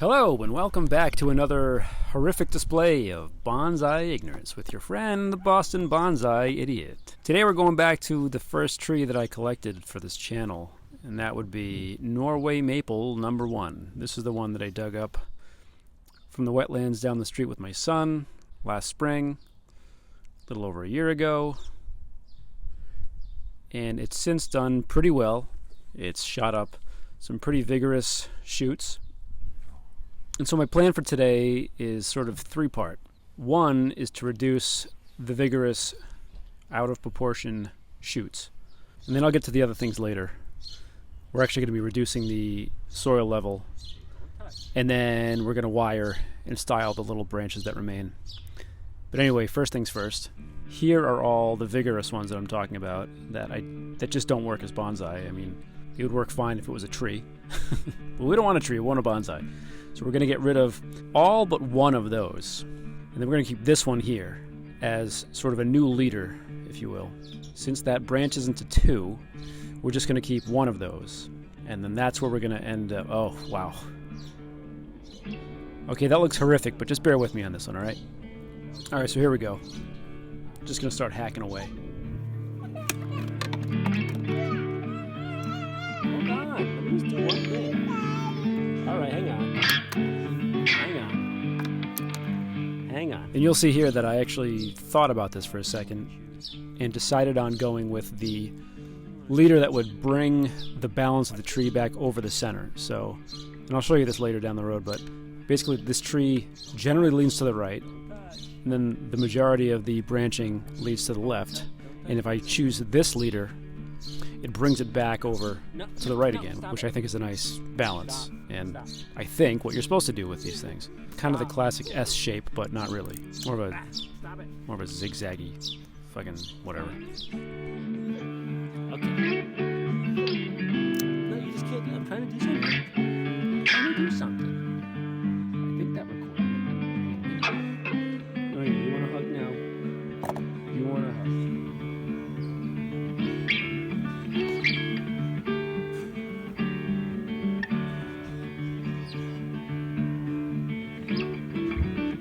Hello and welcome back to another horrific display of bonsai ignorance with your friend the Boston Bonsai Idiot. Today we're going back to the first tree that I collected for this channel, and that would be Norway Maple number 1. This is the one that I dug up from the wetlands down the street with my son last spring, a little over a year ago, and it's since done pretty well. It's shot up some pretty vigorous shoots. And so my plan for today is sort of three-part. One is to reduce the vigorous, out of proportion shoots. And then I'll get to the other things later. We're actually going to be reducing the soil level. And then we're going to wire and style the little branches that remain. But anyway, first things first. Here are all the vigorous ones that I'm talking about that just don't work as bonsai. I mean, it would work fine if it was a tree. But we don't want a tree, we want a bonsai. So we're going to get rid of all but one of those. And then we're going to keep this one here as sort of a new leader, if you will. Since that branches into two, we're just going to keep one of those. And then that's where we're going to end up. Oh, wow. Okay, that looks horrific, but just bear with me on this one, all right? All right, so here we go. Just going to start hacking away. Hold on, let me just do one thing. All right, hang on. And you'll see here that I actually thought about this for a second and decided on going with the leader that would bring the balance of the tree back over the center. So, and I'll show you this later down the road, but basically this tree generally leans to the right, and then the majority of the branching leads to the left. And if I choose this leader, it brings it back over to the right again, which I think is a nice balance. And I think what you're supposed to do with these things. Kind of the classic S shape, but not really. More of a zigzaggy fucking whatever. Okay. No, you just can't do it. I'm trying to do something. I'm trying to do something. I think that recorded. Oh yeah, you want to hug now? You want to hug?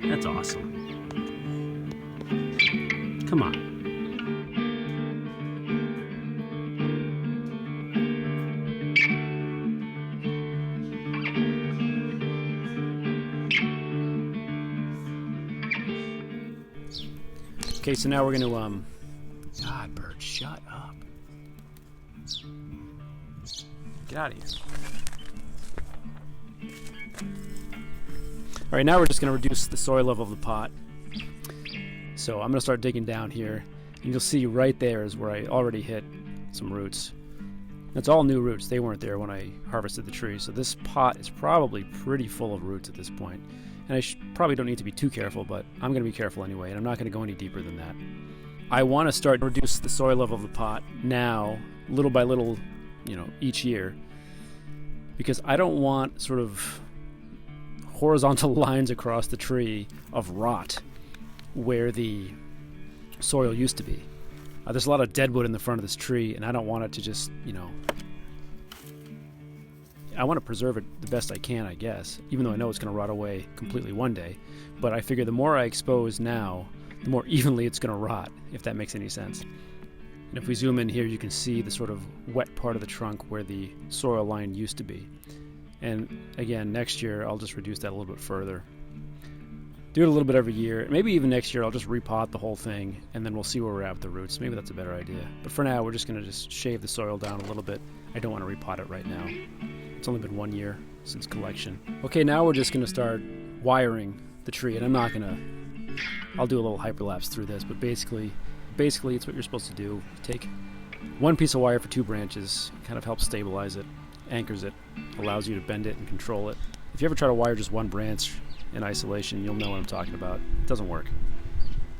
That's awesome. Come on. Okay, so now we're going to, God, Bert, shut up. Get out of here. All right, now we're just going to reduce the soil level of the pot. So I'm going to start digging down here, and you'll see right there is where I already hit some roots. That's all new roots. They weren't there when I harvested the tree. So this pot is probably pretty full of roots at this point. And I probably don't need to be too careful, but I'm going to be careful anyway, and I'm not going to go any deeper than that. I want to start to reduce the soil level of the pot now, little by little, each year, because I don't want sort of horizontal lines across the tree of rot where the soil used to be. There's a lot of deadwood in the front of this tree, and I don't want it to just, I want to preserve it the best I can, I guess, even though I know it's going to rot away completely one day. But I figure the more I expose now, the more evenly it's going to rot, if that makes any sense. And if we zoom in here, you can see the sort of wet part of the trunk where the soil line used to be. And again, next year, I'll just reduce that a little bit further. Do it a little bit every year. Maybe even next year, I'll just repot the whole thing, and then we'll see where we're at with the roots. Maybe that's a better idea. But for now, we're just going to just shave the soil down a little bit. I don't want to repot it right now. It's only been 1 year since collection. Okay, now we're just going to start wiring the tree, and I'm not going to... I'll do a little hyperlapse through this, but basically it's what you're supposed to do. Take one piece of wire for 2 branches, kind of helps stabilize it, anchors it, allows you to bend it and control it. If you ever try to wire just one branch in isolation, you'll know what I'm talking about. It doesn't work.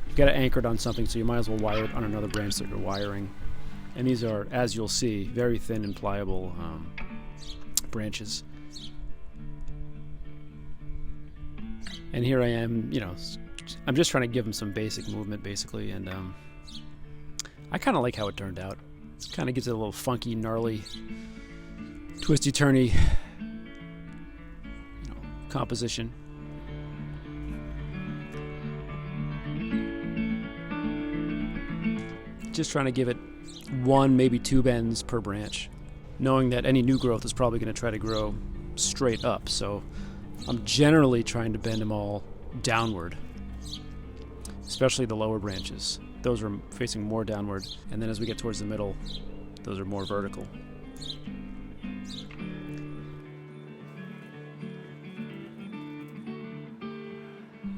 You've got to anchor it on something, so you might as well wire it on another branch that you're wiring. And these are, as you'll see, very thin and pliable branches. And here I am, I'm just trying to give them some basic movement, basically, and I kind of like how it turned out. It kind of gives it a little funky, gnarly, twisty-turny, composition. Just trying to give it 1, maybe 2 bends per branch, knowing that any new growth is probably going to try to grow straight up, so I'm generally trying to bend them all downward, especially the lower branches. Those are facing more downward, and then as we get towards the middle, those are more vertical.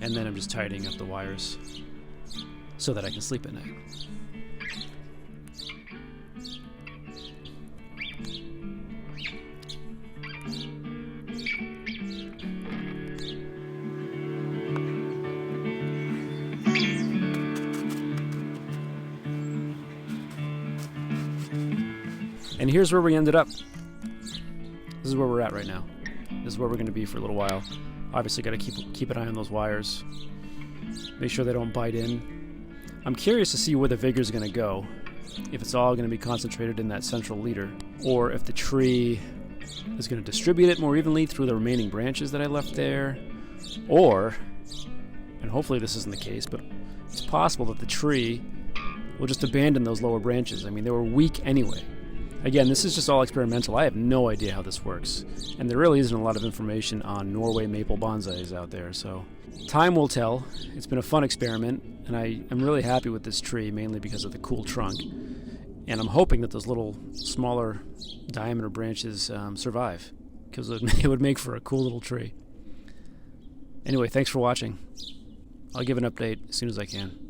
And then I'm just tightening up the wires so that I can sleep at night. And here's where we ended up. This is where we're at right now. This is where we're going to be for a little while. Obviously got to keep an eye on those wires. Make sure they don't bite in. I'm curious to see where the vigor is going to go. If it's all going to be concentrated in that central leader, or if the tree is going to distribute it more evenly through the remaining branches that I left there, or, and hopefully this isn't the case, but it's possible that the tree will just abandon those lower branches. I mean, they were weak anyway. Again, this is just all experimental. I have no idea how this works. And there really isn't a lot of information on Norway Maple bonsais out there, so time will tell. It's been a fun experiment, and I'm really happy with this tree, mainly because of the cool trunk. And I'm hoping that those little smaller diameter branches survive, because it would make for a cool little tree. Anyway, thanks for watching. I'll give an update as soon as I can.